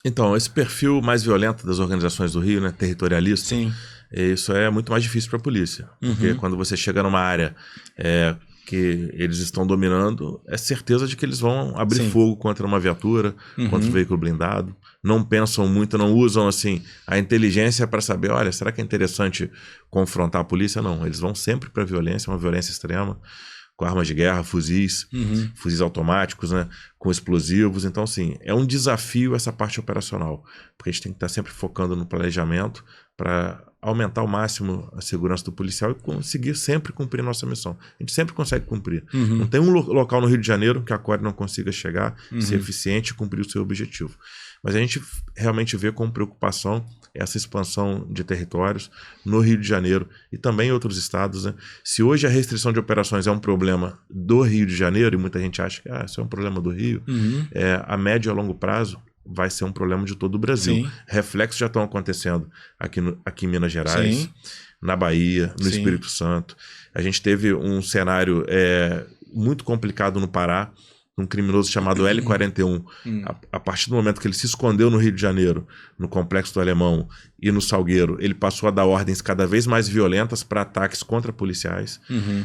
Então, esse perfil mais violento das organizações do Rio, né, territorialista, Sim. isso é muito mais difícil para a polícia. Porque quando você chega numa área que eles estão dominando, é certeza de que eles vão abrir Sim. fogo contra uma viatura, contra um veículo blindado. Não pensam muito, não usam assim a inteligência para saber, olha, será que é interessante confrontar a polícia? Não, eles vão sempre para a violência, uma violência extrema, com armas de guerra, fuzis automáticos, né, com explosivos. Então, assim, é um desafio essa parte operacional, porque a gente tem que estar sempre focando no planejamento para aumentar ao máximo a segurança do policial e conseguir sempre cumprir nossa missão. A gente sempre consegue cumprir. Não tem um local no Rio de Janeiro que a CORE não consiga chegar, ser eficiente e cumprir o seu objetivo. Mas a gente realmente vê com preocupação essa expansão de territórios no Rio de Janeiro e também em outros estados, né? Se hoje a restrição de operações é um problema do Rio de Janeiro, e muita gente acha que isso é um problema do Rio, a médio e a longo prazo vai ser um problema de todo o Brasil. Sim. Reflexos já estão acontecendo aqui em Minas Gerais, Sim. na Bahia, no Sim. Espírito Santo. A gente teve um cenário muito complicado no Pará, um criminoso chamado L41. A partir do momento que ele se escondeu no Rio de Janeiro, no Complexo do Alemão e no Salgueiro, ele passou a dar ordens cada vez mais violentas para ataques contra policiais.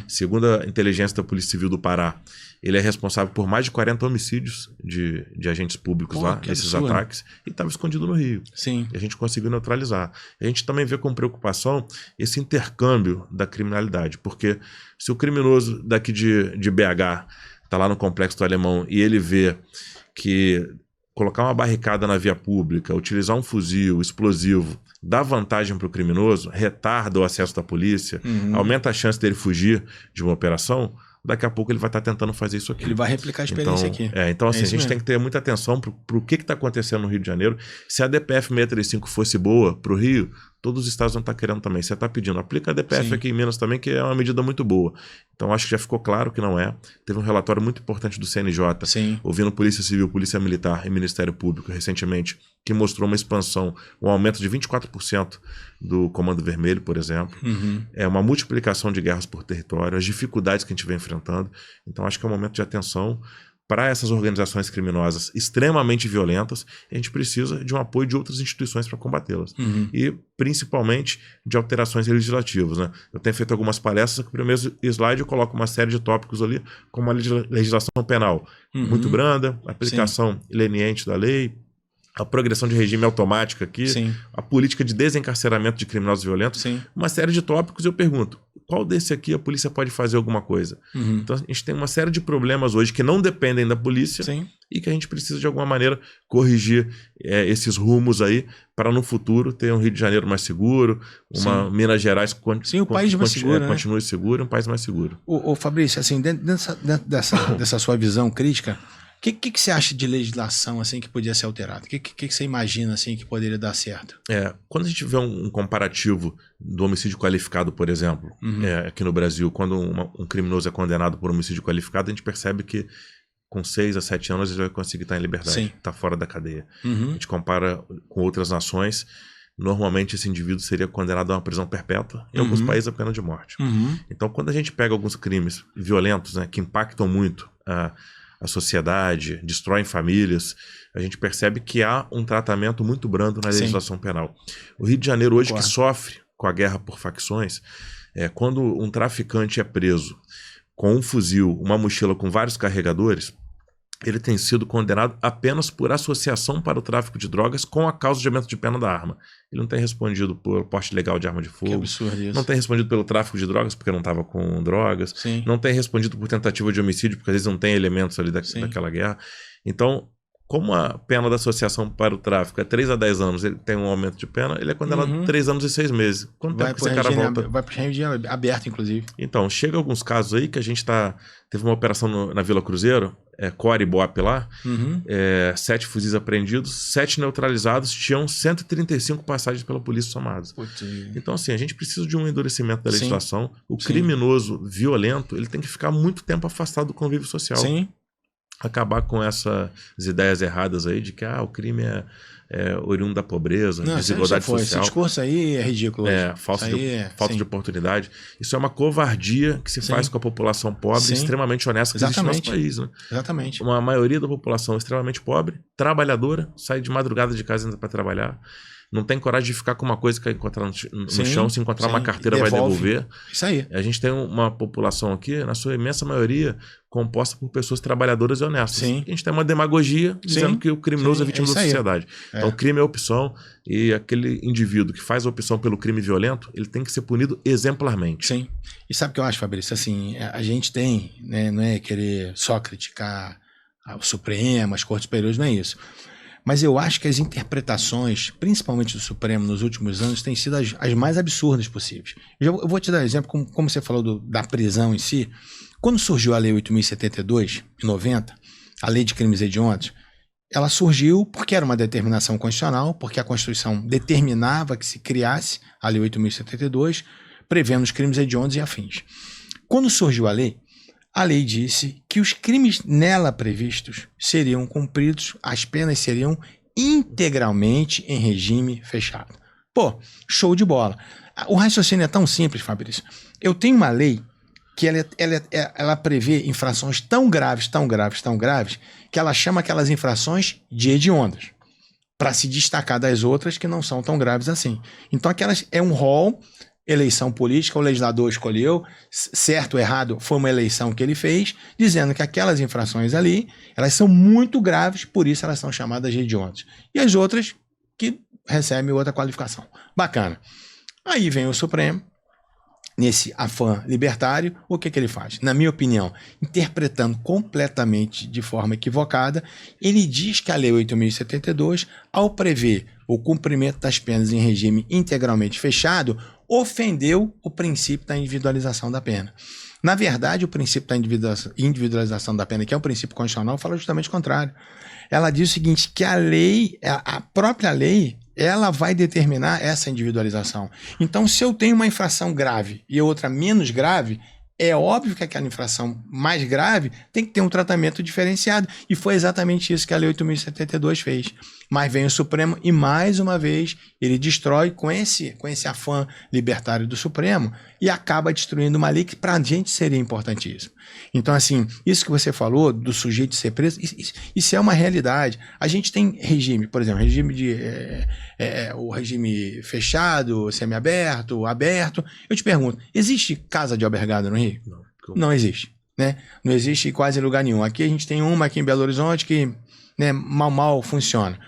Segundo a inteligência da Polícia Civil do Pará, ele é responsável por mais de 40 homicídios de agentes públicos lá, nesses ataques, e estava escondido no Rio. Sim. E a gente conseguiu neutralizar. A gente também vê com preocupação esse intercâmbio da criminalidade, porque se o criminoso daqui de BH está lá no Complexo do Alemão e ele vê que colocar uma barricada na via pública, utilizar um fuzil explosivo, dá vantagem para o criminoso, retarda o acesso da polícia, aumenta a chance dele fugir de uma operação, daqui a pouco ele vai estar tentando fazer isso aqui. Ele vai replicar a experiência aqui. Então assim, a gente tem que ter muita atenção para o que está acontecendo no Rio de Janeiro. Se a DPF 635 fosse boa para o Rio, todos os estados vão estar querendo também. Você está pedindo, aplica a DPF aqui em Minas também, que é uma medida muito boa. Então acho que já ficou claro que não é. Teve um relatório muito importante do CNJ, ouvindo Polícia Civil, Polícia Militar e Ministério Público recentemente, que mostrou uma expansão, um aumento de 24% do Comando Vermelho, por exemplo. É uma multiplicação de guerras por território, as dificuldades que a gente vem enfrentando. Então acho que é um momento de atenção para essas organizações criminosas extremamente violentas. A gente precisa de um apoio de outras instituições para combatê-las. E principalmente de alterações legislativas, né? Eu tenho feito algumas palestras que no primeiro slide eu coloco uma série de tópicos ali, como a legislação penal muito branda, a aplicação leniente da lei, a progressão de regime automática aqui, a política de desencarceramento de criminosos violentos, uma série de tópicos. Eu pergunto, qual desse aqui a polícia pode fazer alguma coisa? Então a gente tem uma série de problemas hoje que não dependem da polícia e que a gente precisa de alguma maneira corrigir esses rumos aí para no futuro ter um Rio de Janeiro mais seguro, uma Minas Gerais que o país mais seguro, continue seguro, um país mais seguro. Ô Fabrício, assim, dentro dessa sua visão crítica, o que você acha de legislação assim que podia ser alterada? O que você imagina assim que poderia dar certo? Quando a gente vê um comparativo do homicídio qualificado, por exemplo, aqui no Brasil, quando um criminoso é condenado por homicídio qualificado, a gente percebe que com 6 a 7 anos ele vai conseguir estar em liberdade, estar fora da cadeia. A gente compara com outras nações, normalmente esse indivíduo seria condenado a uma prisão perpétua, em alguns países a pena de morte. Então quando a gente pega alguns crimes violentos, né, que impactam muito a sociedade, destroem famílias, a gente percebe que há um tratamento muito brando na legislação penal. O Rio de Janeiro hoje, que sofre com a guerra por facções, quando um traficante é preso com um fuzil, uma mochila com vários carregadores, ele tem sido condenado apenas por associação para o tráfico de drogas com a causa de aumento de pena da arma. Ele não tem respondido por porte ilegal de arma de fogo. Que absurdo isso. Não tem respondido pelo tráfico de drogas, porque não estava com drogas. Não tem respondido por tentativa de homicídio, porque às vezes não tem elementos ali daquela guerra. Então, como a pena da associação para o tráfico é 3 a 10 anos, ele tem um aumento de pena, ele é condenado a 3 anos e 6 meses. Quanto tempo que esse cara volta? Vai para o regime aberto, inclusive. Então, chega alguns casos aí que a gente teve uma operação na Vila Cruzeiro, Core e Boap lá, 7 fuzis apreendidos, 7 neutralizados, tinham 135 passagens pela polícia somadas. Então, assim, a gente precisa de um endurecimento da legislação. O criminoso violento, ele tem que ficar muito tempo afastado do convívio social. acabar com essas ideias erradas aí de que o crime é oriundo da pobreza, desigualdade social. Esse discurso aí é ridículo. Falta de oportunidade. Isso é uma covardia que se faz com a população pobre, extremamente honesta que existe no nosso país. Né? Exatamente. Uma maioria da população extremamente pobre, trabalhadora, sai de madrugada de casa ainda para trabalhar. Não tem coragem de ficar com uma coisa que vai encontrar no chão, se encontrar uma carteira vai devolver. Isso aí. A gente tem uma população aqui, na sua imensa maioria, composta por pessoas trabalhadoras e honestas. Sim. A gente tem uma demagogia dizendo que o criminoso é vítima da sociedade. Então o crime é opção e aquele indivíduo que faz a opção pelo crime violento, ele tem que ser punido exemplarmente. Sim. E sabe o que eu acho, Fabrício? Assim, a gente tem, né, não é querer só criticar o Supremo, as Cortes Superiores, não é isso. Mas eu acho que as interpretações, principalmente do Supremo, nos últimos anos, têm sido as mais absurdas possíveis. Eu vou te dar um exemplo, como você falou da prisão em si. Quando surgiu a Lei 8.072, em 90, a Lei de Crimes Hediondos, ela surgiu porque era uma determinação constitucional, porque a Constituição determinava que se criasse a Lei 8.072, prevendo os crimes hediondos e afins. Quando surgiu a lei disse que os crimes nela previstos seriam cumpridos, as penas seriam integralmente em regime fechado. Pô, show de bola. O raciocínio é tão simples, Fabrício. Eu tenho uma lei que ela prevê infrações tão graves, que ela chama aquelas infrações de hediondas, para se destacar das outras que não são tão graves assim. Então aquelas é um rol. Eleição política, o legislador escolheu, certo ou errado, foi uma eleição que ele fez, dizendo que aquelas infrações ali, elas são muito graves, por isso elas são chamadas de hediondas. E as outras que recebem outra qualificação. Bacana. Aí vem o Supremo, nesse afã libertário, o que ele faz? Na minha opinião, interpretando completamente de forma equivocada, ele diz que a Lei 8.072, ao prever o cumprimento das penas em regime integralmente fechado, ofendeu o princípio da individualização da pena. Na verdade, o princípio da individualização da pena, que é um princípio constitucional, fala justamente o contrário. Ela diz o seguinte, que a própria lei, ela vai determinar essa individualização. Então, se eu tenho uma infração grave e outra menos grave, é óbvio que aquela infração mais grave tem que ter um tratamento diferenciado. E foi exatamente isso que a Lei 8.072 fez. Mas vem o Supremo e, mais uma vez, ele destrói com esse afã libertário do Supremo e acaba destruindo uma lei que para a gente seria importantíssima. Então, assim, isso que você falou do sujeito ser preso, isso é uma realidade. A gente tem regime, por exemplo, o regime fechado, semiaberto, aberto. Eu te pergunto, existe casa de albergado no Rio? Não existe, né? Não existe em quase lugar nenhum. Aqui a gente tem uma aqui em Belo Horizonte que, né, mal funciona.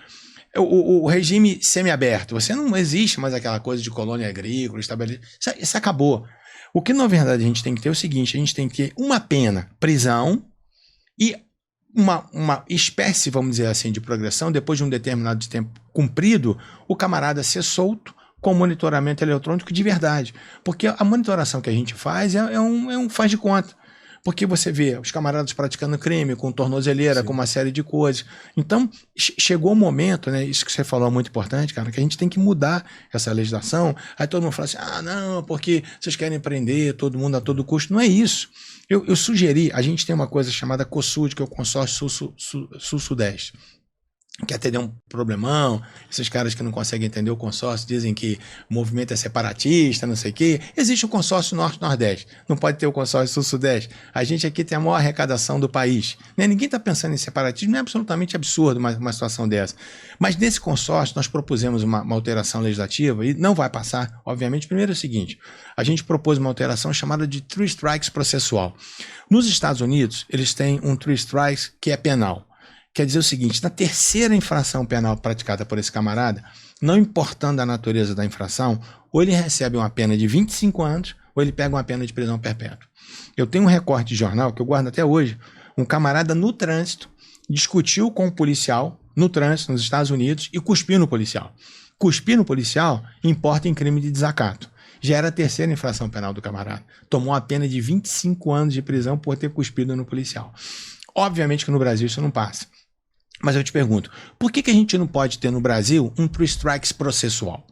O regime semiaberto, você não existe mais aquela coisa de colônia agrícola, estabelecida. Isso acabou. O que, na verdade, a gente tem que ter é o seguinte, a gente tem que ter uma pena, prisão, e uma espécie, vamos dizer assim, de progressão, depois de um determinado tempo cumprido, o camarada ser solto com monitoramento eletrônico de verdade. Porque a monitoração que a gente faz é um faz de conta. Porque você vê os camaradas praticando crime, com tornozeleira, com uma série de coisas. Então, chegou o momento, né? Isso que você falou é muito importante, cara, que a gente tem que mudar essa legislação. Aí todo mundo fala assim, não, porque vocês querem prender todo mundo a todo custo. Não é isso. Eu sugeri, a gente tem uma coisa chamada COSUD, que é o Consórcio Sul-Sudeste. Quer ter um problemão, esses caras que não conseguem entender o consórcio dizem que o movimento é separatista, não sei o quê. Existe o consórcio Norte-Nordeste, não pode ter o consórcio Sul-Sudeste. A gente aqui tem a maior arrecadação do país. Né? Ninguém está pensando em separatismo, não é absolutamente absurdo uma situação dessa. Mas nesse consórcio nós propusemos uma alteração legislativa e não vai passar, obviamente. Primeiro é o seguinte, a gente propôs uma alteração chamada de Three Strikes processual. Nos Estados Unidos, eles têm um Three Strikes que é penal. Quer dizer o seguinte, na terceira infração penal praticada por esse camarada, não importando a natureza da infração, ou ele recebe uma pena de 25 anos, ou ele pega uma pena de prisão perpétua. Eu tenho um recorte de jornal, que eu guardo até hoje, um camarada no trânsito, discutiu com um policial, no trânsito, nos Estados Unidos, e cuspiu no policial. Cuspir no policial importa em crime de desacato. Já era a terceira infração penal do camarada. Tomou uma pena de 25 anos de prisão por ter cuspido no policial. Obviamente que no Brasil isso não passa. Mas eu te pergunto, por que a gente não pode ter no Brasil um Three Strikes processual?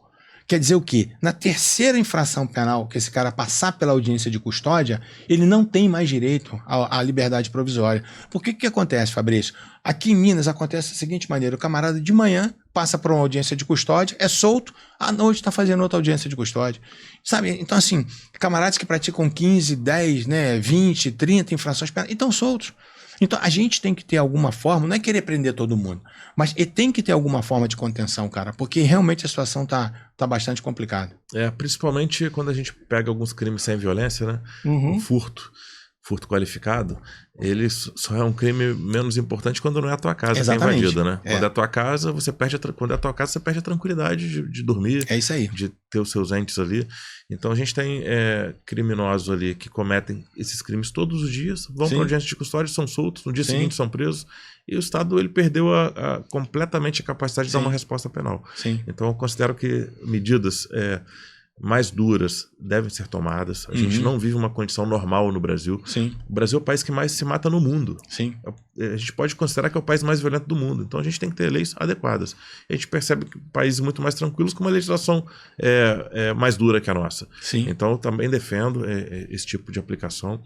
Quer dizer o quê? Na terceira infração penal que esse cara passar pela audiência de custódia, ele não tem mais direito à liberdade provisória. Por que acontece, Fabrício? Aqui em Minas acontece da seguinte maneira: o camarada de manhã passa por uma audiência de custódia, é solto, à noite está fazendo outra audiência de custódia. Sabe? Então, assim, camaradas que praticam 15, 10, né, 20, 30 infrações penais, estão soltos. Então, a gente tem que ter alguma forma, não é querer prender todo mundo, mas tem que ter alguma forma de contenção, cara, porque realmente a situação tá bastante complicada. Principalmente quando a gente pega alguns crimes sem violência, né? O furto qualificado, ele só é um crime menos importante quando não é a tua casa que é invadida, né? Quando é a tua casa, você perde a tranquilidade de dormir. É isso aí. De ter os seus entes ali. Então a gente tem criminosos ali que cometem esses crimes todos os dias, vão para audiência de custódia, são soltos, no dia seguinte são presos, e o Estado ele perdeu completamente a capacidade de dar uma resposta penal. Então eu considero que medidas mais duras devem ser tomadas. A gente não vive uma condição normal no Brasil. O Brasil é o país que mais se mata no mundo. A gente pode considerar que é o país mais violento do mundo. Então a gente tem que ter leis adequadas. A gente percebe que países muito mais tranquilos com uma legislação mais dura que a nossa. Então eu também defendo esse tipo de aplicação.